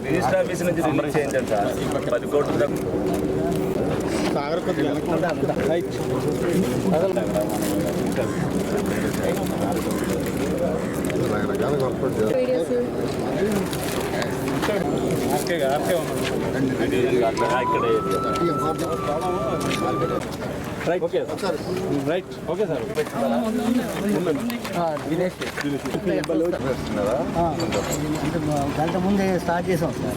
Register office నుంచి release చేయించాను sir 10 కోట్లు గంట ముందే స్టార్ట్ చేసాం సార్.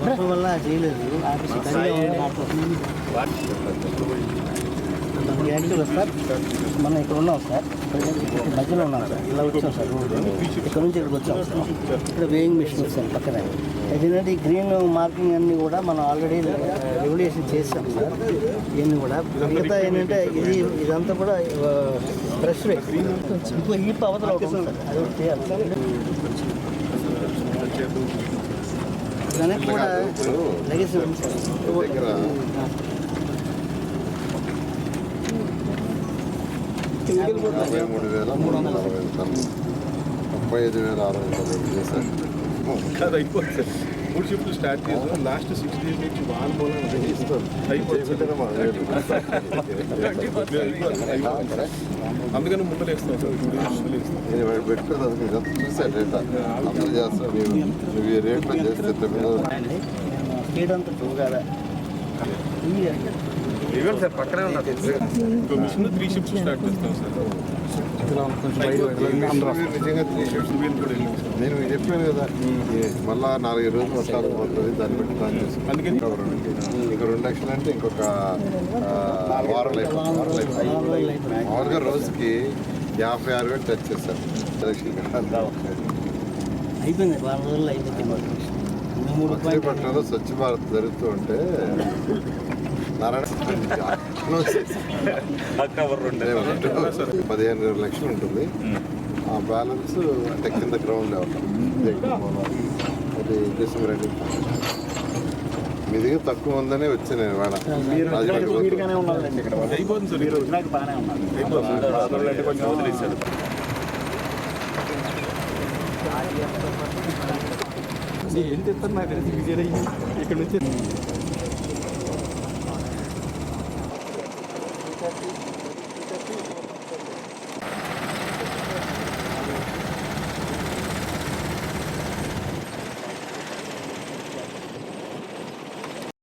వర్షం వల్ల చేయలేదు. యాక్చువల్గా సార్ మనం ఇక్కడ ఉన్నాం సార్, మధ్యలో ఉన్నాం సార్. ఇలా వచ్చాం సార్ రోడ్డు, ఇక్కడ నుంచి ఇక్కడికి వచ్చాం సార్. ఇక్కడ వేయింగ్ మిషన్ వస్తాం పక్కన. ఎందుకంటే ఈ గ్రీన్ మార్కింగ్ అన్నీ కూడా మనం ఆల్రెడీ రెగ్యులేషన్ చేసాం సార్. ఇవన్నీ కూడా మిగతా ఏంటంటే ఇదంతా కూడా ఫ్రెష్ వే. ఇంకో ఈ అవతల సార్ అది ఒకటి చేయాలి సార్. దానికి కూడా లగేజ్ ఉంది సార్. 53,365 చేశారు. అయిపోతుంది 3 షిఫ్ట్లు స్టార్ట్ చేస్తాం. లాస్ట్ 6 days నుంచి వాల్ మూలం అందుకని ముందర వేస్తాం సార్. 2 days పెట్టుకోదు చూసాను రేట్ అందరూ చేస్తాం. నువ్వు ఈ రేట్లో చేస్తే సార్ పక్కనే ఉన్నారు. మిషన్ 3 షిఫ్ట్స్ స్టార్ట్ చేస్తాం సార్. నిజంగా 3 షిఫ్ట్స్ వీళ్ళు కూడా వెళ్ళాం సార్. నేను చెప్పాను కదా మళ్ళా 4 రోజులు వర్షాలు పోతుంది, దాన్ని బట్టి ప్లాన్ చేసుకుంటాం. అందుకని ఇంకా 2 లక్షలు అంటే ఇంకొక వారం మామూలుగా రోజుకి 56,000 టచ్ చేస్తారు. మచిలీపట్నంలో స్వచ్ఛ భారత్ జరుగుతూ ఉంటే అక్టోబర్ 15 లక్షలు ఉంటుంది. ఆ బ్యాలెన్స్ అంటే కింద గ్రౌండ్ లెవెల్ అది డిసెంబర్ 2 మీ దగ్గర తక్కువ ఉందనే వచ్చి నేను వేళ ఎంత ఇస్తారు నాకు తెలిసి ఇక్కడ నుంచి